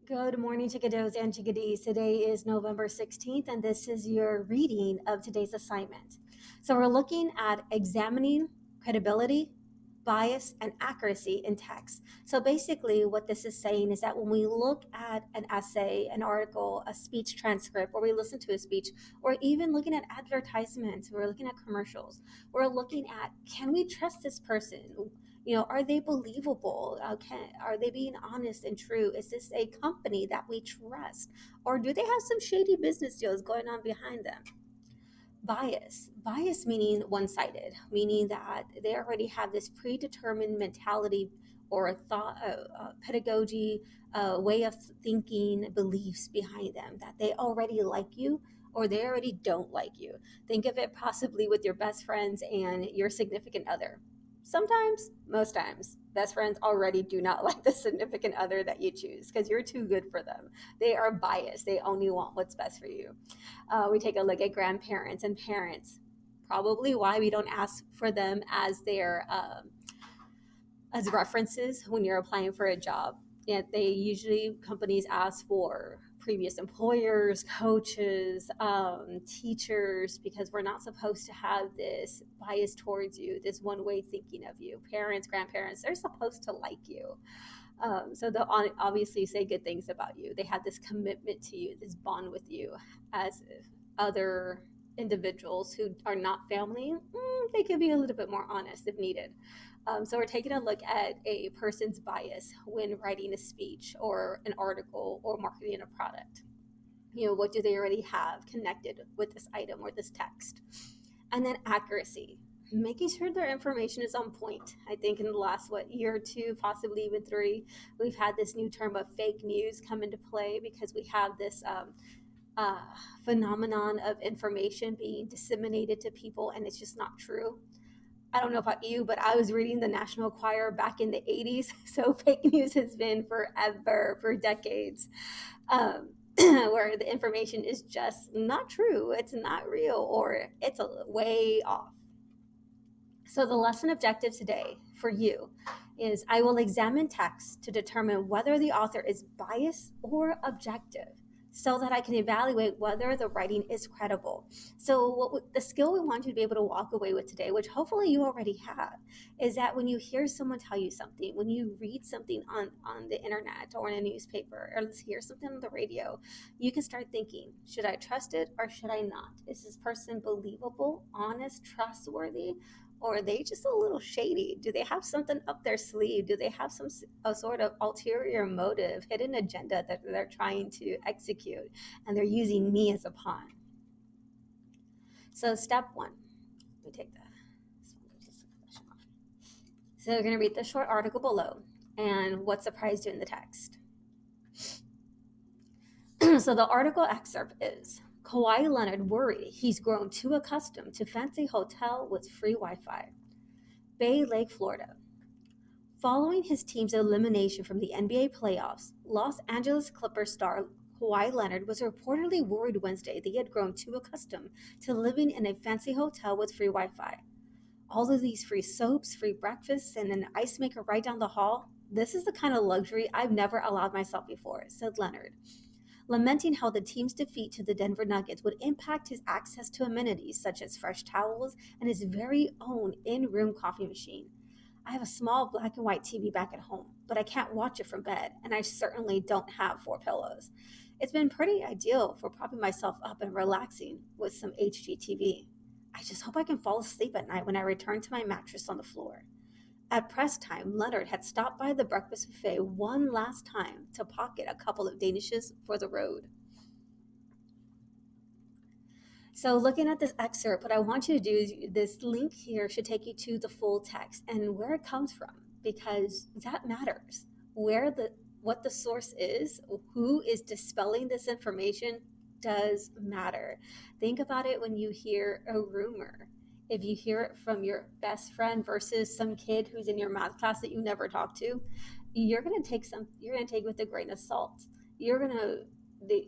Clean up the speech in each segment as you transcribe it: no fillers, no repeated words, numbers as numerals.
Good morning, chickadoes and chickadees. Today is November 16th, and this is your reading of today's assignment. So, we're looking at examining credibility, bias, and accuracy in text. So, basically, what this is saying is that when we look at an essay, an article, a speech transcript, or we listen to a speech, or even looking at advertisements, we're looking at commercials, we're looking at can we trust this person? Are they believable? Are they being honest and true? Is this a company that we trust, or do they have some shady business deals going on behind them? Bias meaning one-sided, meaning that they already have this predetermined mentality or a thought, pedagogy, way of thinking, beliefs behind them, that they already like you or they already don't like you. Think of it possibly with your best friends and your significant other. Sometimes, most times, best friends already do not like the significant other that you choose because you're too good for them. They are biased, they only want what's best for you. We take a look at grandparents and parents, probably why we don't ask for them as their as references when you're applying for a job. Yet they usually, companies ask for previous employers, coaches, teachers, because we're not supposed to have this bias towards you, this one way thinking of you. Parents, grandparents, they're supposed to like you. So they'll obviously say good things about you. They have this commitment to you, this bond with you, as other individuals who are not family, they could be a little bit more honest if needed. So we're taking a look at a person's bias when writing a speech or an article or marketing a product. What do they already have connected with this item or this text? And then accuracy, making sure their information is on point. I think in the last year or two, possibly even three, we've had this new term of fake news come into play because we have this uh, phenomenon of information being disseminated to people and it's just not true. I don't know about you, but I was reading the National Choir back in the 80s. So fake news has been forever, for decades, where the information is just not true. It's not real, or it's way off. So the lesson objective today for you is I will examine text to determine whether the author is biased or objective so that I can evaluate whether the writing is credible. So the skill we want you to be able to walk away with today, which hopefully you already have, is that when you hear someone tell you something, when you read something on the internet or in a newspaper, or let's hear something on the radio, you can start thinking, should I trust it or should I not? Is this person believable, honest, trustworthy? Or are they just a little shady? Do they have something up their sleeve? Do they have some a sort of ulterior motive, hidden agenda that they're trying to execute, and they're using me as a pawn? So step one, let me take that. So you're going to read the short article below and what surprised you in the text. So the article excerpt is Kawhi Leonard worried he's grown too accustomed to fancy hotel with free Wi-Fi. Bay Lake, Florida. Following his team's elimination from the NBA playoffs, Los Angeles Clippers star Kawhi Leonard was reportedly worried Wednesday that he had grown too accustomed to living in a fancy hotel with free Wi-Fi. All of these free soaps, free breakfasts, and an ice maker right down the hall. This is the kind of luxury I've never allowed myself before, said Leonard, lamenting how the team's defeat to the Denver Nuggets would impact his access to amenities such as fresh towels and his very own in-room coffee machine. I have a small black and white TV back at home, but I can't watch it from bed, and I certainly don't have four pillows. It's been pretty ideal for propping myself up and relaxing with some HGTV. I just hope I can fall asleep at night when I return to my mattress on the floor. At press time, Leonard had stopped by the breakfast buffet one last time to pocket a couple of danishes for the road. So looking at this excerpt, what I want you to do is this link here should take you to the full text and where it comes from, because that matters. What the source is, who is dispelling this information does matter. Think about it when you hear a rumor. If you hear it from your best friend versus some kid who's in your math class that you never talk to, you're going to take it with a grain of salt. You're going to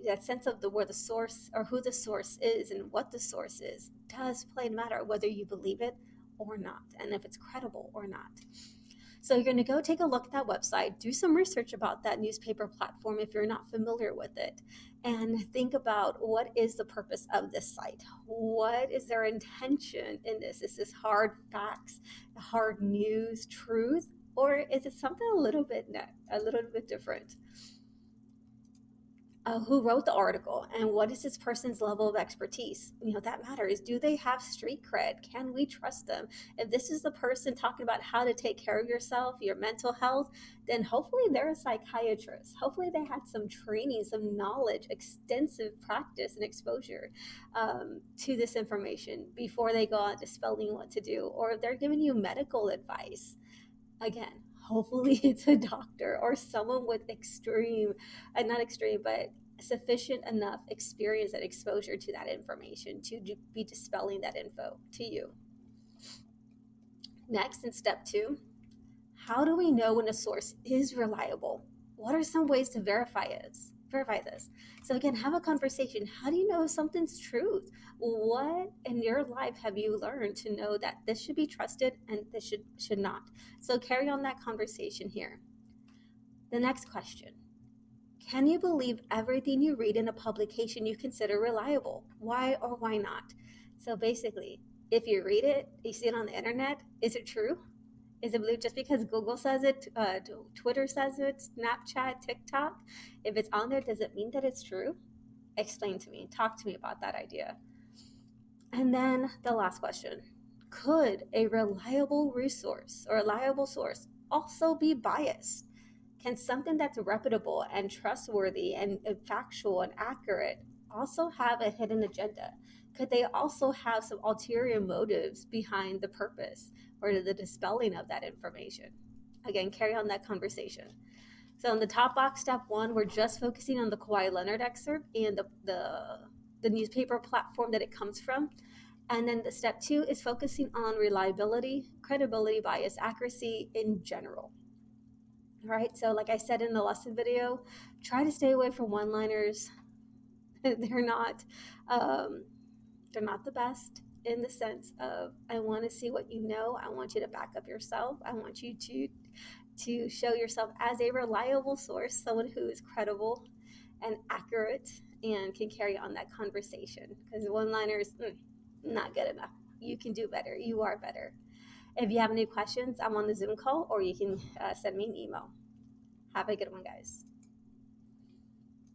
that sense of where the source or who the source is and what the source is does play a matter whether you believe it or not, and if it's credible or not. So you're going to go take a look at that website, do some research about that newspaper platform if you're not familiar with it, and think about what is the purpose of this site. What is their intention in this? Is this hard facts, hard news, truth, or is it something a little bit different? Who wrote the article and what is this person's level of expertise? That matters. Do they have street cred? Can we trust them? If this is the person talking about how to take care of yourself, your mental health, then hopefully they're a psychiatrist. Hopefully they had some training, some knowledge, extensive practice and exposure to this information before they go on dispelling what to do, or if they're giving you medical advice, again, hopefully it's a doctor or someone with extreme, not extreme, but sufficient enough experience and exposure to that information to be dispelling that info to you. Next, in step 2, how do we know when a source is reliable? What are some ways to verify this? So again, have a conversation. How do you know if something's truth? What in your life have you learned to know that this should be trusted and this should not? So carry on that conversation here. The next question: can you believe everything you read in a publication you consider reliable? Why or why not? So basically, if you read it, you see it on the internet, is it true? Is it believed just because Google says it, Twitter says it, Snapchat, TikTok? If it's on there, does it mean that it's true? Explain to me. Talk to me about that idea. And then the last question: could a reliable resource or reliable source also be biased? Can something that's reputable and trustworthy and factual and accurate also have a hidden agenda? Could they also have some ulterior motives behind the purpose or the dispelling of that information? Again, carry on that conversation. So in the top box, step 1, we're just focusing on the Kawhi Leonard excerpt and the newspaper platform that it comes from. And then the step 2 is focusing on reliability, credibility, bias, accuracy in general. All right, so like I said in the lesson video, try to stay away from one-liners. they're not um, they're not the best in the sense of, I want to see what you know. I want you to back up yourself. I want you to show yourself as a reliable source, someone who is credible and accurate and can carry on that conversation. Because one-liners, not good enough. You can do better. You are better. If you have any questions, I'm on the Zoom call, or you can send me an email. Have a good one, guys.